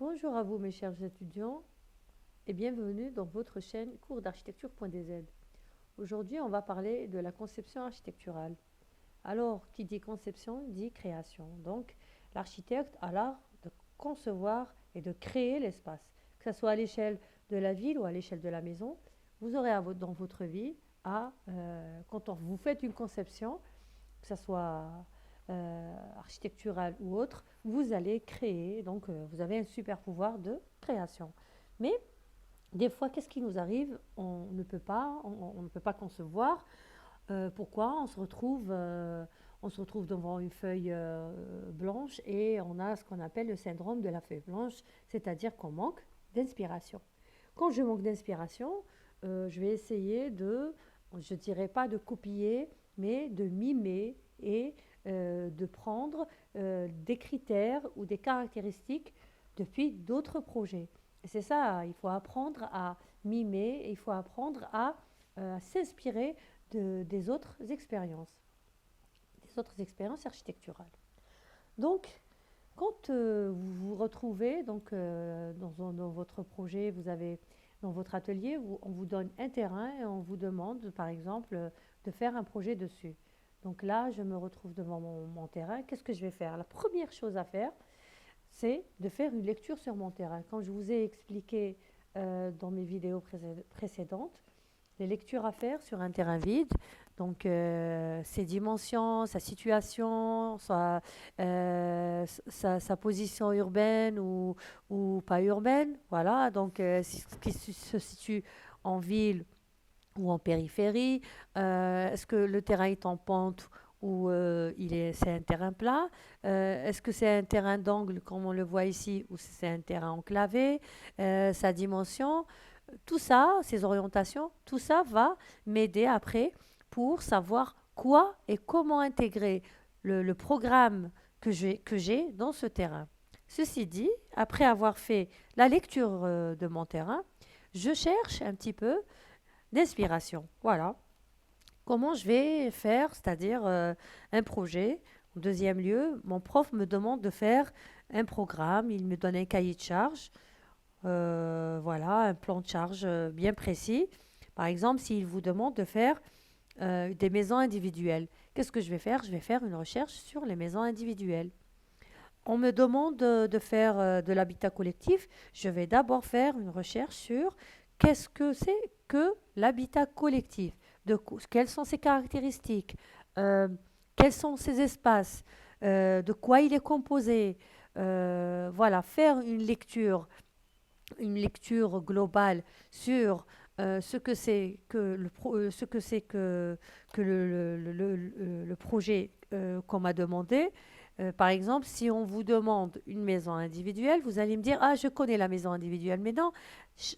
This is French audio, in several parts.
Bonjour à vous mes chers étudiants et bienvenue dans votre chaîne cours d'architecture.dz. Aujourd'hui, on va parler de la conception architecturale. Alors, qui dit conception dit création. Donc, l'architecte a l'art de concevoir et de créer l'espace, que ce soit à l'échelle de la ville ou à l'échelle de la maison. Vous aurez dans votre vie, quand vous faites une conception, que ce soit architecturale ou autre, vous allez créer. Donc, vous avez un super pouvoir de création. Mais des fois, qu'est-ce qui nous arrive? On ne peut pas concevoir. Pourquoi on se retrouve devant une feuille blanche et on a ce qu'on appelle le syndrome de la feuille blanche, c'est-à-dire qu'on manque d'inspiration. Quand je manque d'inspiration, je vais essayer je dirais pas de copier, mais de mimer et de prendre des critères ou des caractéristiques depuis d'autres projets. Et c'est ça, il faut apprendre à mimer et il faut apprendre à s'inspirer des autres expériences architecturales. Donc, quand vous vous retrouvez dans votre projet, vous avez dans votre atelier, on vous donne un terrain et on vous demande, par exemple, de faire un projet dessus. Donc là, je me retrouve devant mon terrain. Qu'est-ce que je vais faire? La première chose à faire, c'est de faire une lecture sur mon terrain. Comme je vous ai expliqué dans mes vidéos précédentes, les lectures à faire sur un terrain vide, donc ses dimensions, sa situation, sa position urbaine ou pas urbaine, voilà, donc ce qui se situe en ville ou en périphérie, est-ce que le terrain est en pente ou c'est un terrain plat, est-ce que c'est un terrain d'angle comme on le voit ici ou c'est un terrain enclavé, sa dimension, tout ça, ces orientations, tout ça va m'aider après pour savoir quoi et comment intégrer le programme que j'ai dans ce terrain. Ceci dit, après avoir fait la lecture de mon terrain, je cherche un petit peu d'inspiration. Voilà. Comment je vais faire, c'est-à-dire un projet. En deuxième lieu, mon prof me demande de faire un programme, il me donne un cahier de charge, voilà, un plan de charge bien précis. Par exemple, s'il vous demande de faire des maisons individuelles, qu'est-ce que je vais faire? Je vais faire une recherche sur les maisons individuelles. On me demande de faire de l'habitat collectif. Je vais d'abord faire une recherche sur qu'est-ce que c'est que l'habitat collectif, quelles sont ses caractéristiques, euh, quels sont ses espaces, de quoi il est composé. Voilà, faire une lecture globale sur ce que c'est que le projet qu'on m'a demandé. Par exemple, si on vous demande une maison individuelle, vous allez me dire, ah, je connais la maison individuelle. Mais non,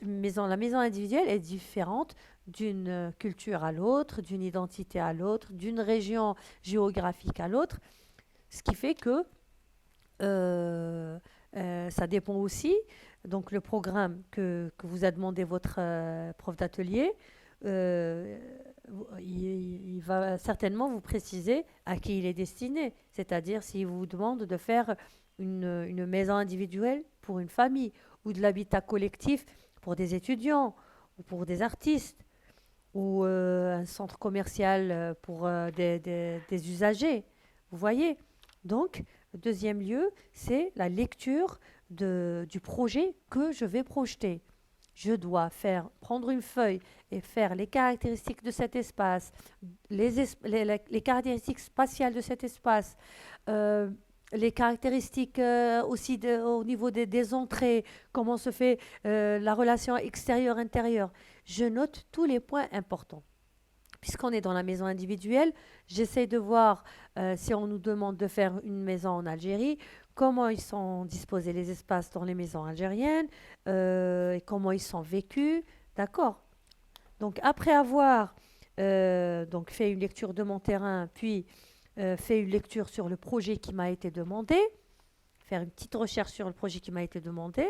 la maison individuelle est différente d'une culture à l'autre, d'une identité à l'autre, d'une région géographique à l'autre. Ce qui fait que ça dépend aussi. Donc le programme que vous a demandé votre prof d'atelier, euh, il va certainement vous préciser à qui il est destiné. C'est-à-dire s'il vous demande de faire une maison individuelle pour une famille ou de l'habitat collectif pour des étudiants ou pour des artistes ou un centre commercial pour des usagers. Vous voyez? Donc, deuxième lieu, c'est la lecture du projet que je vais projeter. Je dois prendre une feuille et faire les caractéristiques de cet espace, les caractéristiques spatiales de cet espace, euh, les caractéristiques aussi au niveau des entrées, comment se fait la relation extérieure-intérieure. Je note tous les points importants. Puisqu'on est dans la maison individuelle, j'essaie de voir si on nous demande de faire une maison en Algérie, comment ils sont disposés les espaces dans les maisons algériennes, et comment ils sont vécus. D'accord. Donc après avoir donc fait une lecture de mon terrain, puis fait une lecture sur le projet qui m'a été demandé, faire une petite recherche sur le projet qui m'a été demandé.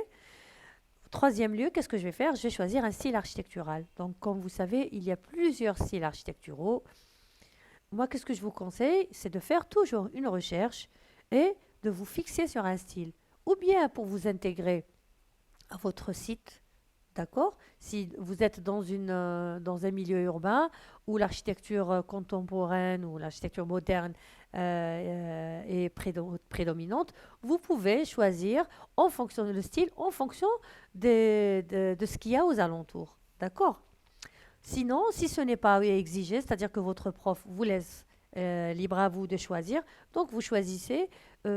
Troisième lieu, qu'est-ce que je vais faire? Je vais choisir un style architectural. Donc, comme vous savez, il y a plusieurs styles architecturaux. Moi, qu'est-ce que je vous conseille? C'est de faire toujours une recherche et de vous fixer sur un style. Ou bien pour vous intégrer. à votre site. D'accord? Si vous êtes dans un milieu urbain où l'architecture contemporaine ou l'architecture moderne est prédominante, vous pouvez choisir en fonction de style, en fonction de ce qu'il y a aux alentours. D'accord? Sinon, si ce n'est pas exigé, c'est-à-dire que votre prof vous laisse libre à vous de choisir, donc vous choisissez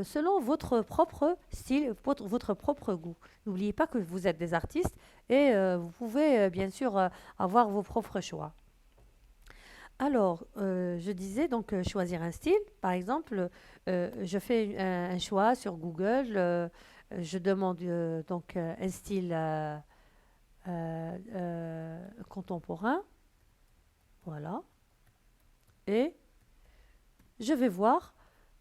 selon votre propre style, votre propre goût. N'oubliez pas que vous êtes des artistes et vous pouvez bien sûr avoir vos propres choix. Alors, je disais donc choisir un style. Par exemple, je fais un choix sur Google. Je demande donc un style contemporain. Voilà. Et je vais voir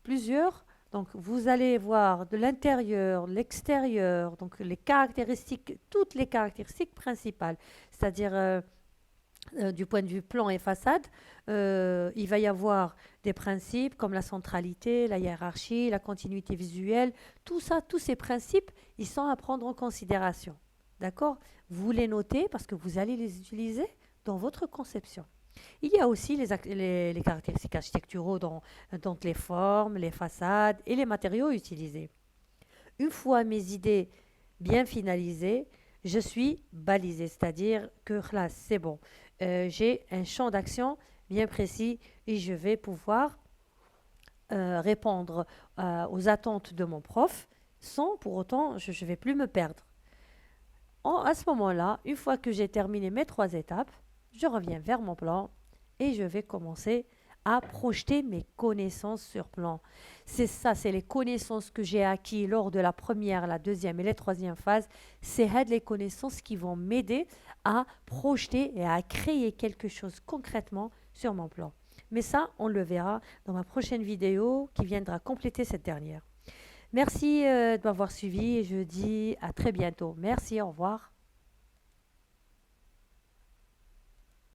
plusieurs. Donc, vous allez voir de l'intérieur, de l'extérieur, donc les caractéristiques, toutes les caractéristiques principales, c'est-à-dire du point de vue plan et façade, il va y avoir des principes comme la centralité, la hiérarchie, la continuité visuelle, tout ça, tous ces principes, ils sont à prendre en considération. D'accord? Vous les notez parce que vous allez les utiliser dans votre conception. Il y a aussi les caractéristiques architecturaux dans les formes, les façades et les matériaux utilisés. Une fois mes idées bien finalisées, je suis balisée, c'est-à-dire que là, c'est bon. J'ai un champ d'action bien précis et je vais pouvoir répondre aux attentes de mon prof sans pour autant, je ne vais plus me perdre. À ce moment-là, une fois que j'ai terminé mes 3 étapes, je reviens vers mon plan et je vais commencer à projeter mes connaissances sur plan. C'est ça, c'est les connaissances que j'ai acquises lors de la première, la deuxième et la troisième phase. C'est les connaissances qui vont m'aider à projeter et à créer quelque chose concrètement sur mon plan. Mais ça, on le verra dans ma prochaine vidéo qui viendra compléter cette dernière. Merci de m'avoir suivi et je dis à très bientôt. Merci, au revoir.